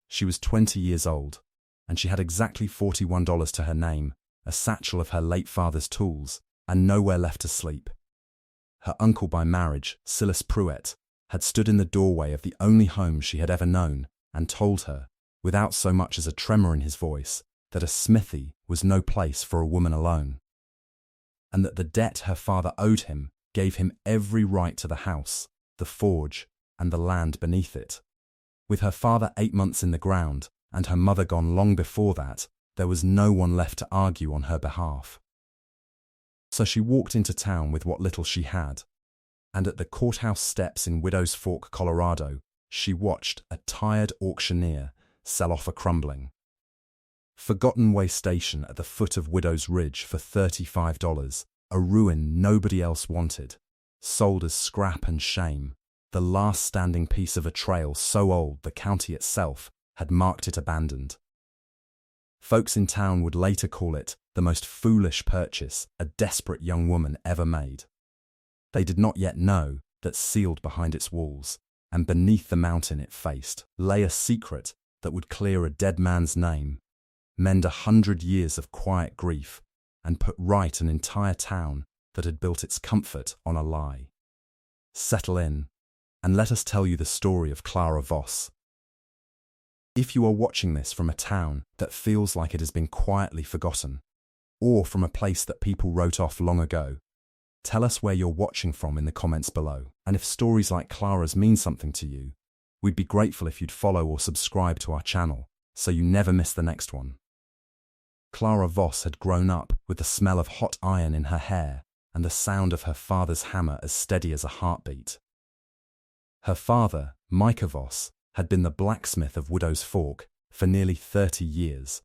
She was 20 years old, and she had exactly $41 to her name, a satchel of her late father's tools, and nowhere left to sleep. Her uncle by marriage, Silas Pruitt, had stood in the doorway of the only home she had ever known and told her, without so much as a tremor in his voice, that a smithy was no place for a woman alone, and that the debt her father owed him gave him every right to the house, the forge, and the land beneath it. With her father 8 months in the ground, and her mother gone long before that, there was no one left to argue on her behalf. So she walked into town with what little she had, and at the courthouse steps in Widow's Fork, Colorado, she watched a tired auctioneer sell off a crumbling, forgotten way station at the foot of Widow's Ridge for $35, a ruin nobody else wanted, sold as scrap and shame, the last standing piece of a trail so old the county itself had marked it abandoned. Folks in town would later call it the most foolish purchase a desperate young woman ever made. They did not yet know that sealed behind its walls, and beneath the mountain it faced, lay a secret that would clear a dead man's name, mend 100 years of quiet grief, and put right an entire town that had built its comfort on a lie. Settle in, and let us tell you the story of Clara Voss. If you are watching this from a town that feels like it has been quietly forgotten, or from a place that people wrote off long ago, tell us where you're watching from in the comments below. And if stories like Clara's mean something to you, we'd be grateful if you'd follow or subscribe to our channel so you never miss the next one. Clara Voss had grown up with the smell of hot iron in her hair and the sound of her father's hammer as steady as a heartbeat. Her father, Micah Voss, had been the blacksmith of Widow's Fork for nearly 30 years,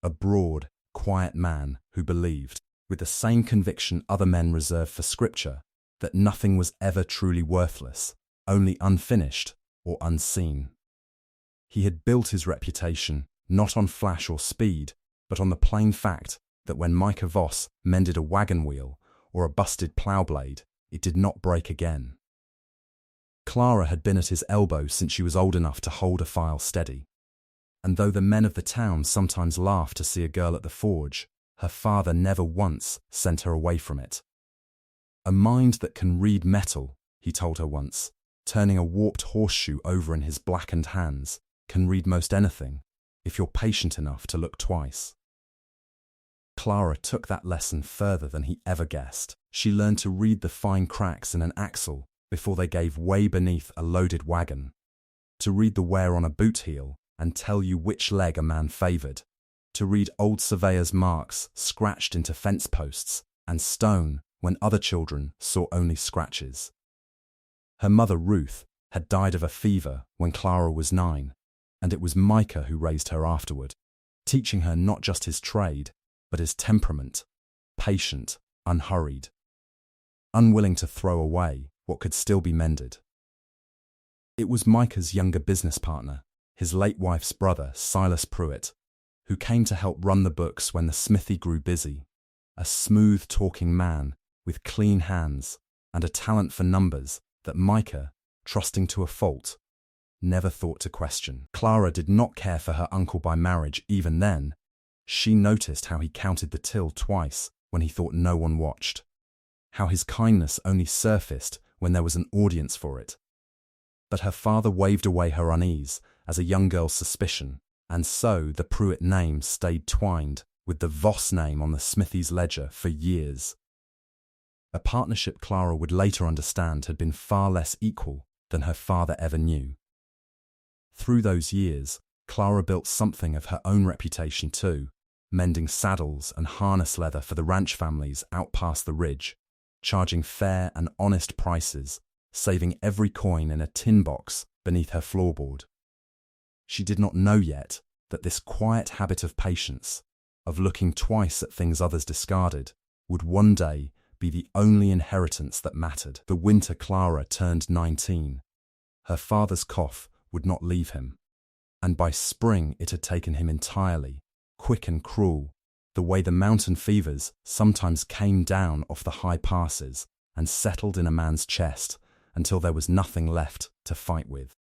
a broad, quiet man who believed, with the same conviction other men reserve for scripture, that nothing was ever truly worthless, only unfinished or unseen. He had built his reputation not on flash or speed, but on the plain fact that when Micah Voss mended a wagon wheel or a busted plough blade, it did not break again. Clara had been at his elbow since she was old enough to hold a file steady, and though the men of the town sometimes laughed to see a girl at the forge, her father never once sent her away from it. A mind that can read metal, he told her once, turning a warped horseshoe over in his blackened hands, can read most anything, if you're patient enough to look twice. Clara took that lesson further than he ever guessed. She learned to read the fine cracks in an axle before they gave way beneath a loaded wagon, to read the wear on a boot heel and tell you which leg a man favoured, to read old surveyors' marks scratched into fence posts and stone when other children saw only scratches. Her mother, Ruth, had died of a fever when Clara was 9, and it was Micah who raised her afterward, teaching her not just his trade, but his temperament, patient, unhurried, unwilling to throw away what could still be mended. It was Micah's younger business partner, his late wife's brother, Silas Pruitt, who came to help run the books when the smithy grew busy, a smooth-talking man with clean hands and a talent for numbers that Micah, trusting to a fault, never thought to question. Clara did not care for her uncle by marriage even then. She noticed how he counted the till twice when he thought no one watched, how his kindness only surfaced when there was an audience for it. But her father waved away her unease as a young girl's suspicion, and so the Pruitt name stayed twined with the Voss name on the smithy's ledger for years. A partnership Clara would later understand had been far less equal than her father ever knew. Through those years, Clara built something of her own reputation too, mending saddles and harness leather for the ranch families out past the ridge, charging fair and honest prices, saving every coin in a tin box beneath her floorboard. She did not know yet that this quiet habit of patience, of looking twice at things others discarded, would one day be the only inheritance that mattered. The winter Clara turned 19. Her father's cough would not leave him, and by spring it had taken him entirely, quick and cruel, the way the mountain fevers sometimes came down off the high passes and settled in a man's chest until there was nothing left to fight with.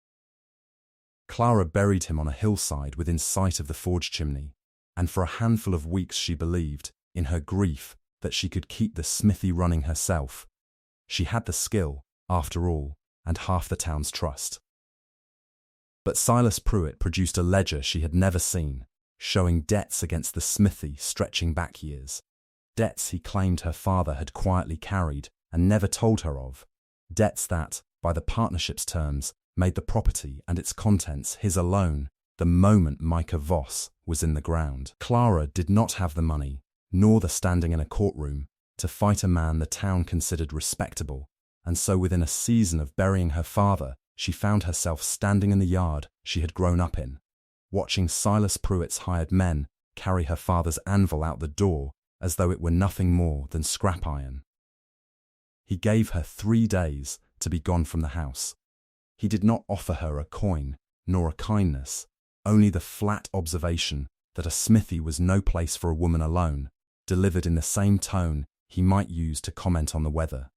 Clara buried him on a hillside within sight of the forge chimney, and for a handful of weeks she believed, in her grief, that she could keep the smithy running herself. She had the skill, after all, and half the town's trust. But Silas Pruitt produced a ledger she had never seen, showing debts against the smithy stretching back years. Debts he claimed her father had quietly carried and never told her of. Debts that, by the partnership's terms, made the property and its contents his alone the moment Micah Voss was in the ground. Clara did not have the money, nor the standing in a courtroom, to fight a man the town considered respectable, and so within a season of burying her father, she found herself standing in the yard she had grown up in, watching Silas Pruitt's hired men carry her father's anvil out the door as though it were nothing more than scrap iron. He gave her 3 days to be gone from the house. He did not offer her a coin, nor a kindness, only the flat observation that a smithy was no place for a woman alone, delivered in the same tone he might use to comment on the weather.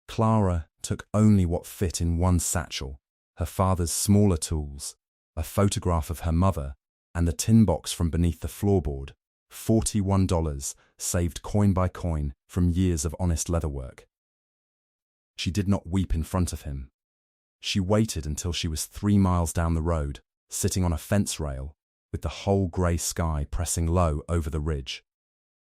Clara took only what fit in one satchel, her father's smaller tools, a photograph of her mother, and the tin box from beneath the floorboard, $41 saved coin by coin from years of honest leatherwork. She did not weep in front of him. She waited until she was 3 miles down the road, sitting on a fence rail, with the whole grey sky pressing low over the ridge,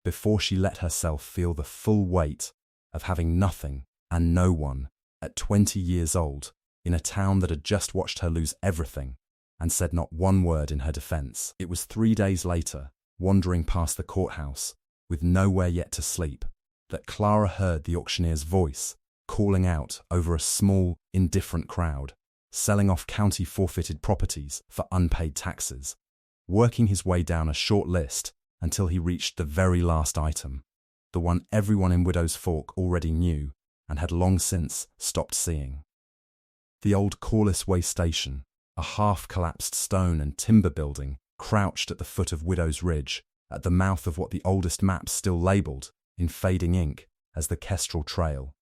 before she let herself feel the full weight of having nothing and no one at 20 years old in a town that had just watched her lose everything and said not one word in her defense. It was 3 days later, wandering past the courthouse, with nowhere yet to sleep, that Clara heard the auctioneer's voice calling out over a small, indifferent crowd, selling off county forfeited properties for unpaid taxes, working his way down a short list until he reached the very last item, the one everyone in Widow's Fork already knew and had long since stopped seeing. The old Corliss Way station, a half-collapsed stone and timber building, crouched at the foot of Widow's Ridge, at the mouth of what the oldest maps still labelled, in fading ink, as the Kestrel Trail.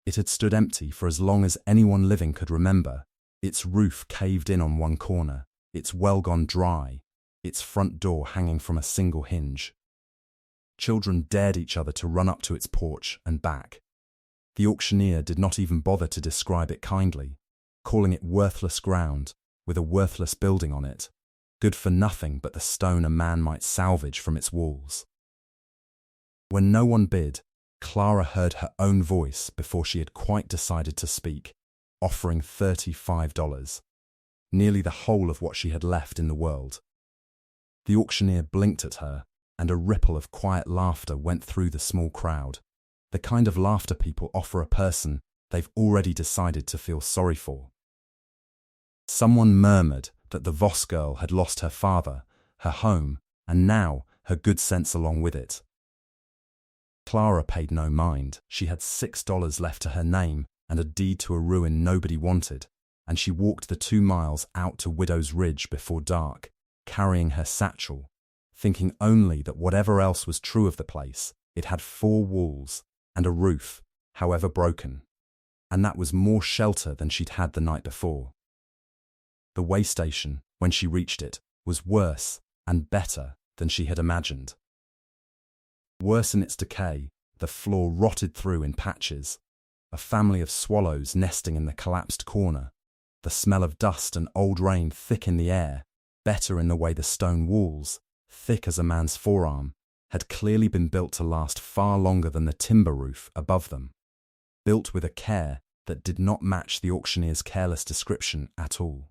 It had stood empty for as long as anyone living could remember, its roof caved in on one corner, its well gone dry, its front door hanging from a single hinge. Children dared each other to run up to its porch and back. The auctioneer did not even bother to describe it kindly, calling it worthless ground with a worthless building on it, good for nothing but the stone a man might salvage from its walls. When no one bid, Clara heard her own voice before she had quite decided to speak, offering $35, nearly the whole of what she had left in the world. The auctioneer blinked at her, and a ripple of quiet laughter went through the small crowd, the kind of laughter people offer a person they've already decided to feel sorry for. Someone murmured that the Voss girl had lost her father, her home, and now her good sense along with it. Clara paid no mind. She had $6 left to her name and a deed to a ruin nobody wanted, and she walked the 2 miles out to Widow's Ridge before dark, carrying her satchel, thinking only that whatever else was true of the place, it had 4 walls and a roof, however broken, and that was more shelter than she'd had the night before. The way station, when she reached it, was worse and better than she had imagined. Worse in its decay, the floor rotted through in patches, a family of swallows nesting in the collapsed corner, the smell of dust and old rain thick in the air, better in the way the stone walls, thick as a man's forearm, had clearly been built to last far longer than the timber roof above them, built with a care that did not match the auctioneer's careless description at all.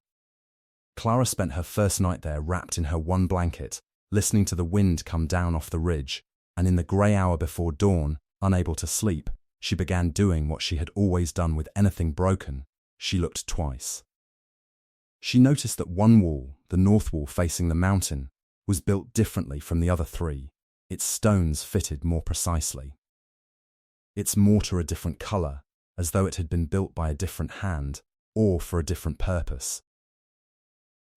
Clara spent her first night there wrapped in her one blanket, listening to the wind come down off the ridge, and in the grey hour before dawn, unable to sleep, she began doing what she had always done with anything broken. She looked twice. She noticed that one wall, the north wall facing the mountain, was built differently from the other 3, its stones fitted more precisely. Its mortar a different colour, as though it had been built by a different hand, or for a different purpose.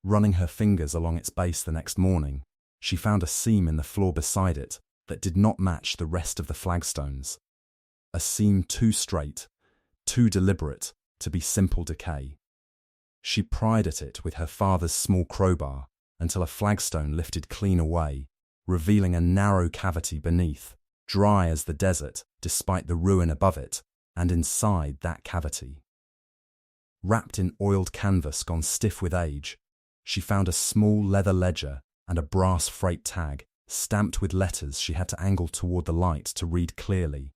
Running her fingers along its base the next morning, she found a seam in the floor beside it that did not match the rest of the flagstones. A seam too straight, too deliberate to be simple decay. She pried at it with her father's small crowbar until a flagstone lifted clean away, revealing a narrow cavity beneath, dry as the desert despite the ruin above it, and inside that cavity, wrapped in oiled canvas gone stiff with age, she found a small leather ledger and a brass freight tag stamped with letters she had to angle toward the light to read clearly.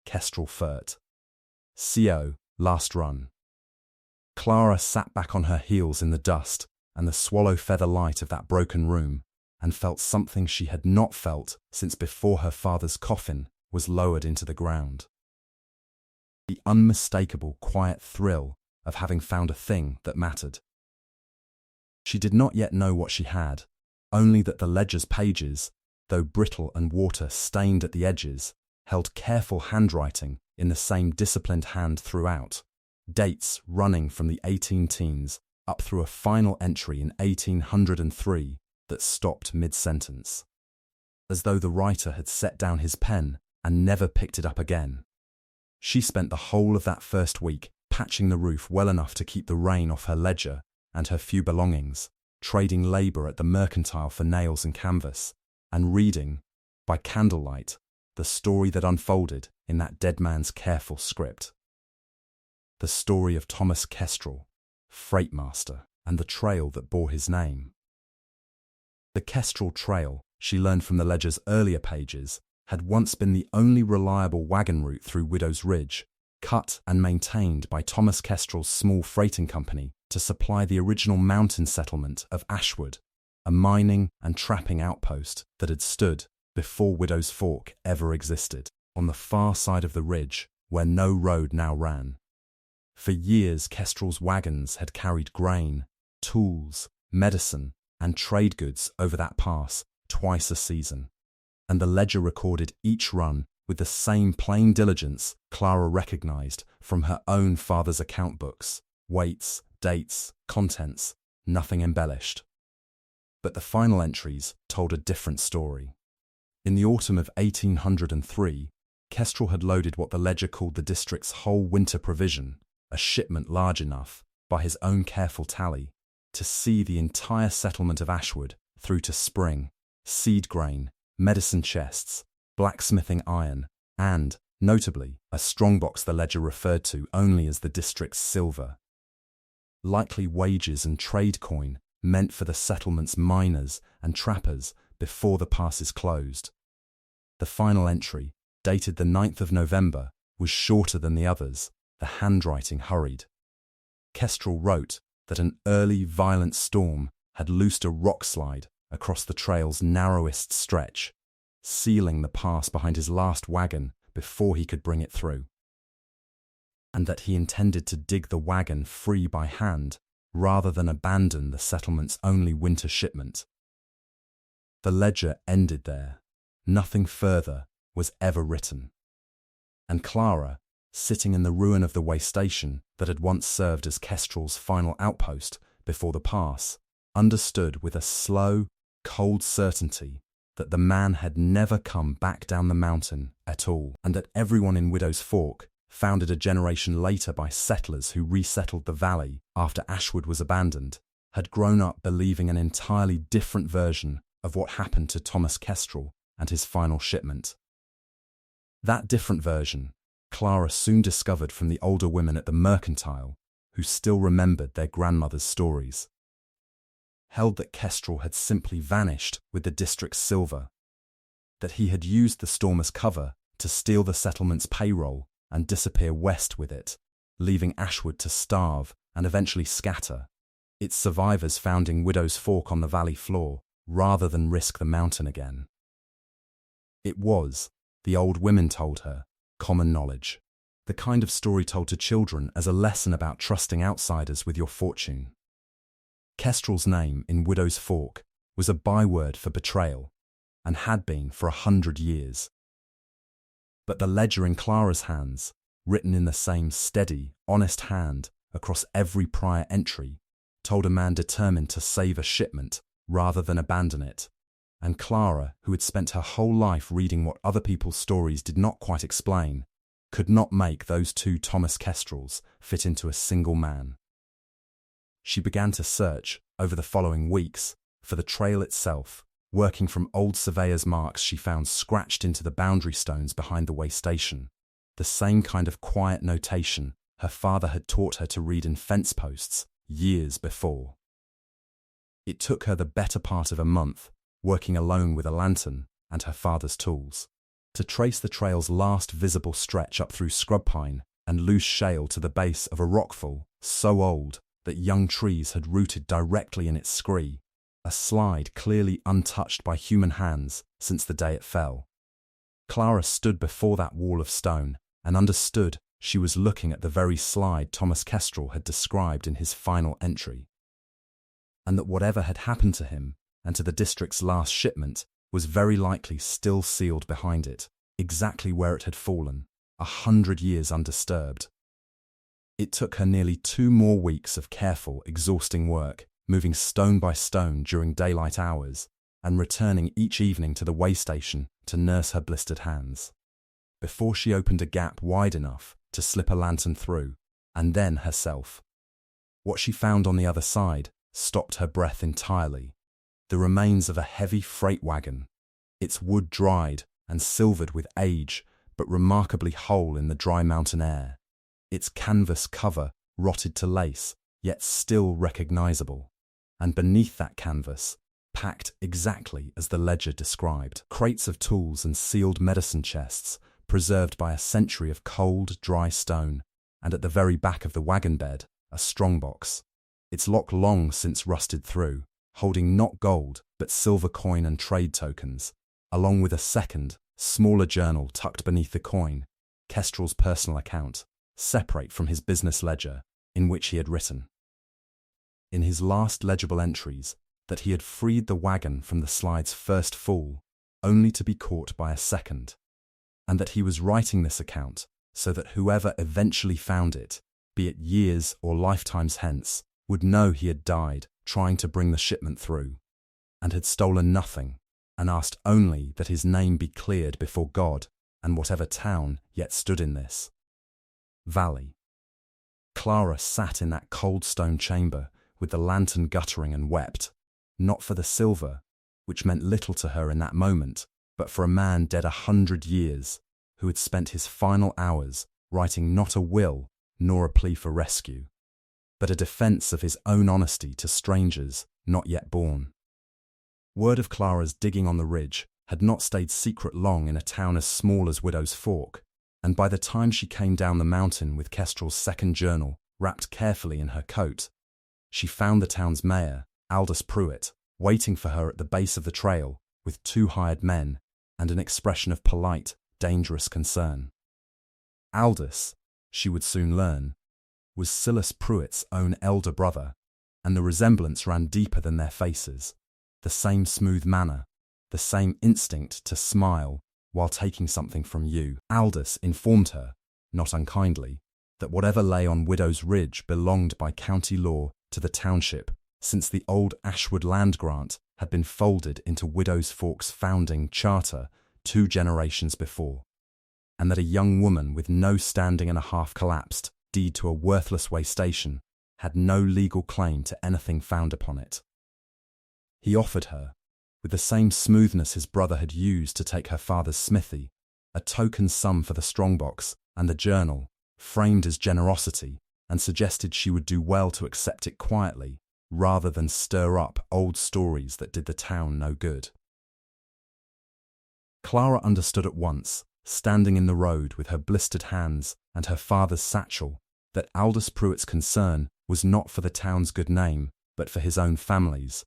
Kestrel Furt. CO, last run. Clara sat back on her heels in the dust and the swallow feather light of that broken room and felt something she had not felt since before her father's coffin was lowered into the ground. The unmistakable quiet thrill of having found a thing that mattered. She did not yet know what she had, only that the ledger's pages, though brittle and water-stained at the edges, held careful handwriting in the same disciplined hand throughout, dates running from the 18-teens up through a final entry in 1803 that stopped mid-sentence, as though the writer had set down his pen and never picked it up again. She spent the whole of that first week patching the roof well enough to keep the rain off her ledger and her few belongings, trading labour at the mercantile for nails and canvas, and reading, by candlelight, the story that unfolded in that dead man's careful script. The story of Thomas Kestrel, freight master, and the trail that bore his name. The Kestrel Trail, she learned from the ledger's earlier pages, had once been the only reliable wagon route through Widow's Ridge, cut and maintained by Thomas Kestrel's small freighting company to supply the original mountain settlement of Ashwood, a mining and trapping outpost that had stood, before Widow's Fork ever existed, on the far side of the ridge where no road now ran. For years, Kestrel's wagons had carried grain, tools, medicine, and trade goods over that pass twice a season, and the ledger recorded each run with the same plain diligence Clara recognized from her own father's account books: weights, dates, contents, nothing embellished. But the final entries told a different story. In the autumn of 1803, Kestrel had loaded what the ledger called the district's whole winter provision, a shipment large enough, by his own careful tally, to see the entire settlement of Ashwood through to spring, seed grain, medicine chests, blacksmithing iron, and, notably, a strongbox the ledger referred to only as the district's silver. Likely wages and trade coin meant for the settlement's miners and trappers before the passes closed. The final entry, dated the 9th of November, was shorter than the others, the handwriting hurried. Kestrel wrote that an early violent storm had loosed a rock slide across the trail's narrowest stretch, sealing the pass behind his last wagon before he could bring it through, and that he intended to dig the wagon free by hand rather than abandon the settlement's only winter shipment. The ledger ended there. Nothing further was ever written. And Clara, sitting in the ruin of the way station that had once served as Kestrel's final outpost before the pass, understood with a slow, cold certainty that the man had never come back down the mountain at all, and that everyone in Widow's Fork, founded a generation later by settlers who resettled the valley after Ashwood was abandoned, had grown up believing an entirely different version of what happened to Thomas Kestrel and his final shipment. That different version, Clara soon discovered from the older women at the mercantile, who still remembered their grandmother's stories, held that Kestrel had simply vanished with the district's silver, that he had used the storm as cover to steal the settlement's payroll and disappear west with it, leaving Ashwood to starve and eventually scatter, its survivors founding Widow's Fork on the valley floor rather than risk the mountain again. It was, the old women told her, common knowledge, the kind of story told to children as a lesson about trusting outsiders with your fortune. Kestrel's name in Widow's Fork was a byword for betrayal, and had been for 100 years. But the ledger in Clara's hands, written in the same steady, honest hand across every prior entry, told a man determined to save a shipment rather than abandon it, and Clara, who had spent her whole life reading what other people's stories did not quite explain, could not make those two Thomas Kestrels fit into a single man. She began to search, over the following weeks, for the trail itself, working from old surveyor's marks she found scratched into the boundary stones behind the way station, the same kind of quiet notation her father had taught her to read in fence posts years before. It took her the better part of a month, working alone with a lantern and her father's tools, to trace the trail's last visible stretch up through scrub pine and loose shale to the base of a rockfall so old that young trees had rooted directly in its scree, a slide clearly untouched by human hands since the day it fell. Clara stood before that wall of stone and understood she was looking at the very slide Thomas Kestrel had described in his final entry, and that whatever had happened to him and to the district's last shipment was very likely still sealed behind it, exactly where it had fallen, 100 years undisturbed. It took her nearly 2 more weeks of careful, exhausting work, moving stone by stone during daylight hours, and returning each evening to the way station to nurse her blistered hands, before she opened a gap wide enough to slip a lantern through, and then herself. What she found on the other side stopped her breath entirely. The remains of a heavy freight wagon, its wood dried and silvered with age, but remarkably whole in the dry mountain air, its canvas cover rotted to lace, yet still recognizable, and beneath that canvas, packed exactly as the ledger described, crates of tools and sealed medicine chests, preserved by a century of cold, dry stone, and at the very back of the wagon bed, a strongbox, its lock long since rusted through, holding not gold but silver coin and trade tokens, along with a second, smaller journal tucked beneath the coin, Kestrel's personal account, separate from his business ledger, in which he had written, in his last legible entries, that he had freed the wagon from the slide's first fall, only to be caught by a second, and that he was writing this account so that whoever eventually found it, be it years or lifetimes hence, would know he had died trying to bring the shipment through, and had stolen nothing, and asked only that his name be cleared before God and whatever town yet stood in this valley. Clara sat in that cold stone chamber with the lantern guttering and wept, not for the silver, which meant little to her in that moment, but for a man dead 100 years, who had spent his final hours writing not a will nor a plea for rescue, but a defense of his own honesty to strangers not yet born. Word of Clara's digging on the ridge had not stayed secret long in a town as small as Widow's Fork, and by the time she came down the mountain with Kestrel's second journal wrapped carefully in her coat, she found the town's mayor, Aldous Pruitt, waiting for her at the base of the trail with 2 hired men and an expression of polite, dangerous concern. Aldous, she would soon learn, was Silas Pruitt's own elder brother, and the resemblance ran deeper than their faces, the same smooth manner, the same instinct to smile while taking something from you. Aldous informed her, not unkindly, that whatever lay on Widow's Ridge belonged by county law to the township, since the old Ashwood land grant had been folded into Widow's Fork's founding charter 2 generations before, and that a young woman with no standing and a half-collapsed deed to a worthless way station had no legal claim to anything found upon it. He offered her, with the same smoothness his brother had used to take her father's smithy, a token sum for the strongbox and the journal, framed as generosity, and suggested she would do well to accept it quietly, rather than stir up old stories that did the town no good. Clara understood at once, standing in the road with her blistered hands and her father's satchel, that Aldous Pruitt's concern was not for the town's good name, but for his own family's.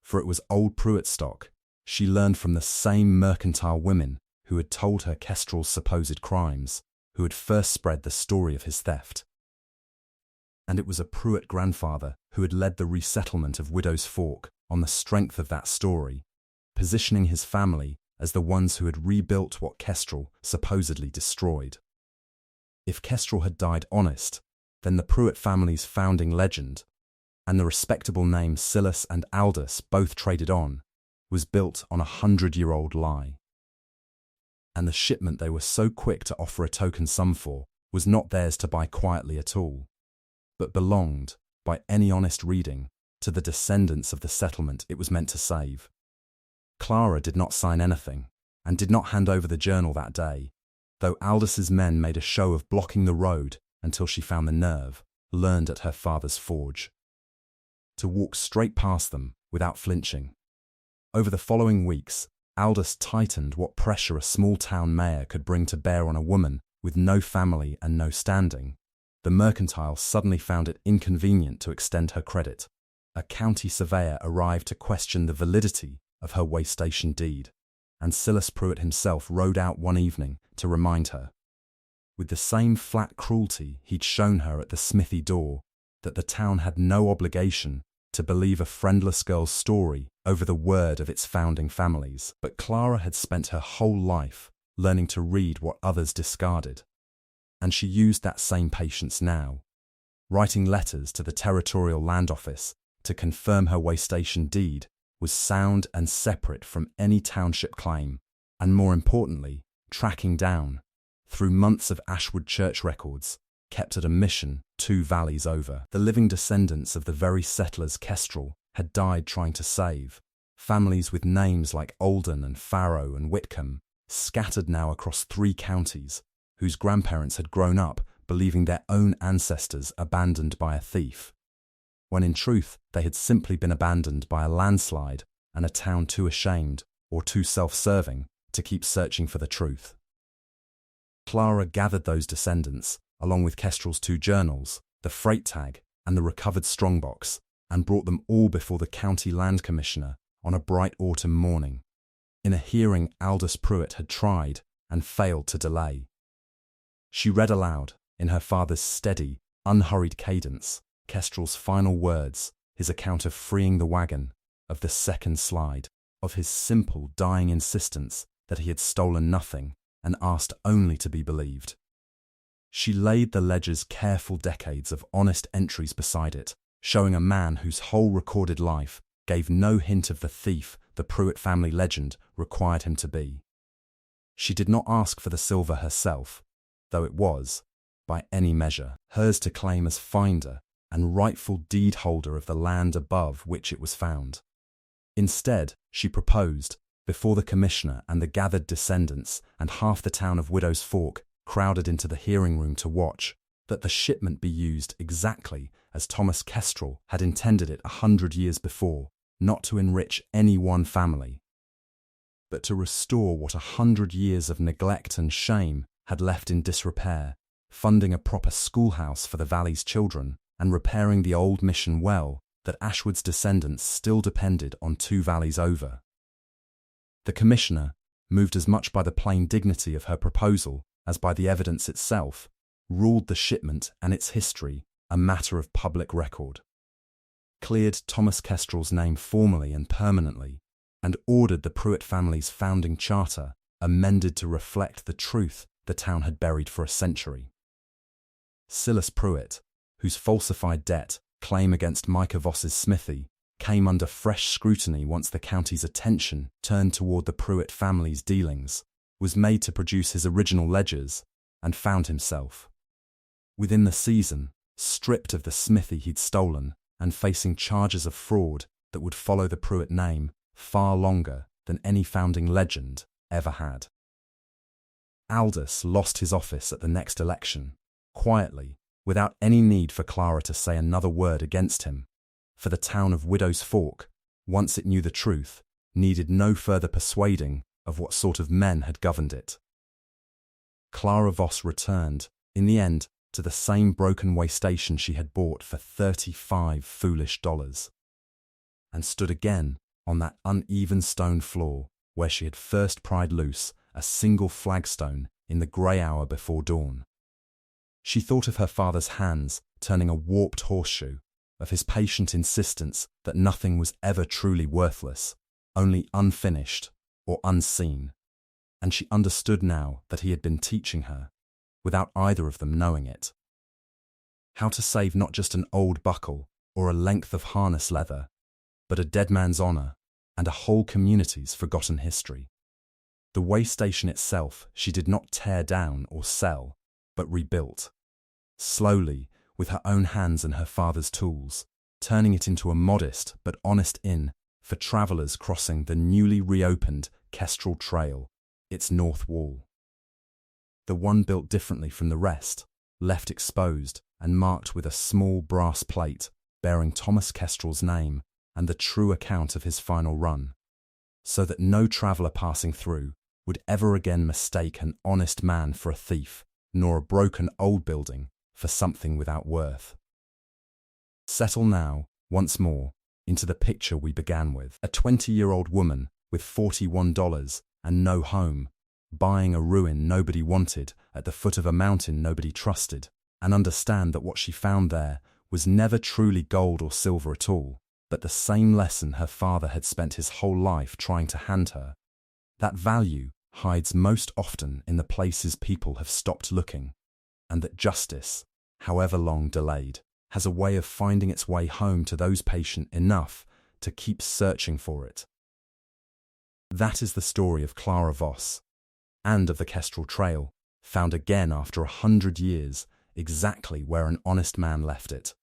For it was old Pruitt stock, she learned from the same mercantile women who had told her Kestrel's supposed crimes, who had first spread the story of his theft. And it was a Pruitt grandfather who had led the resettlement of Widow's Fork on the strength of that story, positioning his family as the ones who had rebuilt what Kestrel supposedly destroyed. If Kestrel had died honest, then the Pruitt family's founding legend, and the respectable name Silas and Aldous both traded on, was built on a 100-year-old lie. And the shipment they were so quick to offer a token sum for was not theirs to buy quietly at all, but belonged, by any honest reading, to the descendants of the settlement it was meant to save. Clara did not sign anything, and did not hand over the journal that day, though Aldous' men made a show of blocking the road until she found the nerve, learned at her father's forge, to walk straight past them without flinching. Over the following weeks, Aldous tightened what pressure a small-town mayor could bring to bear on a woman with no family and no standing. The mercantile suddenly found it inconvenient to extend her credit. A county surveyor arrived to question the validity of her way station deed, and Silas Pruitt himself rode out one evening to remind her, with the same flat cruelty he'd shown her at the smithy door, that the town had no obligation to believe a friendless girl's story over the word of its founding families. But Clara had spent her whole life learning to read what others discarded, and she used that same patience now, writing letters to the territorial land office to confirm her way station deed was sound and separate from any township claim, and more importantly, tracking down, through months of Ashwood church records, kept at a mission 2 valleys over, the living descendants of the very settlers Kestrel had died trying to save, families with names like Olden and Farrow and Whitcomb, scattered now across 3 counties, whose grandparents had grown up believing their own ancestors abandoned by a thief, when in truth they had simply been abandoned by a landslide and a town too ashamed or too self-serving to keep searching for the truth. Clara gathered those descendants, along with Kestrel's 2 journals, the freight tag, and the recovered strongbox, and brought them all before the county land commissioner on a bright autumn morning, in a hearing Aldous Pruitt had tried and failed to delay. She read aloud, in her father's steady, unhurried cadence, Kestrel's final words, his account of freeing the wagon, of the second slide, of his simple, dying insistence that he had stolen nothing and asked only to be believed. She laid the ledger's careful decades of honest entries beside it, showing a man whose whole recorded life gave no hint of the thief the Pruitt family legend required him to be. She did not ask for the silver herself, though it was, by any measure, hers to claim as finder and rightful deed holder of the land above which it was found. Instead, she proposed, before the commissioner and the gathered descendants and half the town of Widow's Fork crowded into the hearing room to watch, that the shipment be used exactly as Thomas Kestrel had intended it 100 years before, not to enrich any one family, but to restore what 100 years of neglect and shame had left in disrepair, funding a proper schoolhouse for the valley's children and repairing the old mission well that Ashwood's descendants still depended on 2 valleys over. The commissioner, moved as much by the plain dignity of her proposal as by the evidence itself, ruled the shipment and its history a matter of public record, cleared Thomas Kestrel's name formally and permanently, and ordered the Pruitt family's founding charter amended to reflect the truth the town had buried for a century. Silas Pruitt, whose falsified debt claim against Micah Voss's smithy came under fresh scrutiny once the county's attention turned toward the Pruitt family's dealings, was made to produce his original ledgers, and found himself, within the season, stripped of the smithy he'd stolen and facing charges of fraud that would follow the Pruitt name far longer than any founding legend ever had. Aldous lost his office at the next election, quietly, without any need for Clara to say another word against him, for the town of Widow's Fork, once it knew the truth, needed no further persuading of what sort of men had governed it. Clara Voss returned, in the end, to the same broken way station she had bought for $35 foolish, and stood again on that uneven stone floor where she had first pried loose a single flagstone in the grey hour before dawn. She thought of her father's hands turning a warped horseshoe, of his patient insistence that nothing was ever truly worthless, only unfinished or unseen, and she understood now that he had been teaching her, without either of them knowing it, how to save not just an old buckle or a length of harness leather, but a dead man's honour and a whole community's forgotten history. The way station itself she did not tear down or sell, but rebuilt, slowly, with her own hands and her father's tools, turning it into a modest but honest inn for travelers crossing the newly reopened Kestrel Trail, its north wall. The one built differently from the rest, left exposed and marked with a small brass plate bearing Thomas Kestrel's name and the true account of his final run, so that no traveller passing through would ever again mistake an honest man for a thief, nor a broken old building for something without worth. Settle now, once more, into the picture we began with. A 20-year-old woman with $41 and no home, buying a ruin nobody wanted at the foot of a mountain nobody trusted, and understand that what she found there was never truly gold or silver at all, but the same lesson her father had spent his whole life trying to hand her. That value hides most often in the places people have stopped looking, and that justice, however long delayed, has a way of finding its way home to those patient enough to keep searching for it. That is the story of Clara Voss, and of the Kestrel Trail, found again after 100 years, exactly where an honest man left it.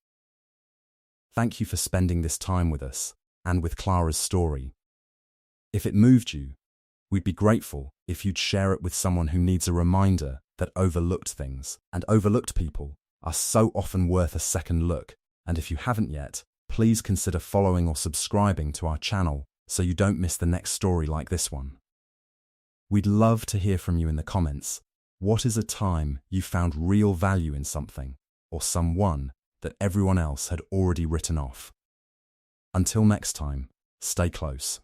Thank you for spending this time with us, and with Clara's story. If it moved you, we'd be grateful if you'd share it with someone who needs a reminder that overlooked things and overlooked people are so often worth a second look, and if you haven't yet, please consider following or subscribing to our channel so you don't miss the next story like this one. We'd love to hear from you in the comments. What is a time you found real value in something, or someone, that everyone else had already written off? Until next time, stay close.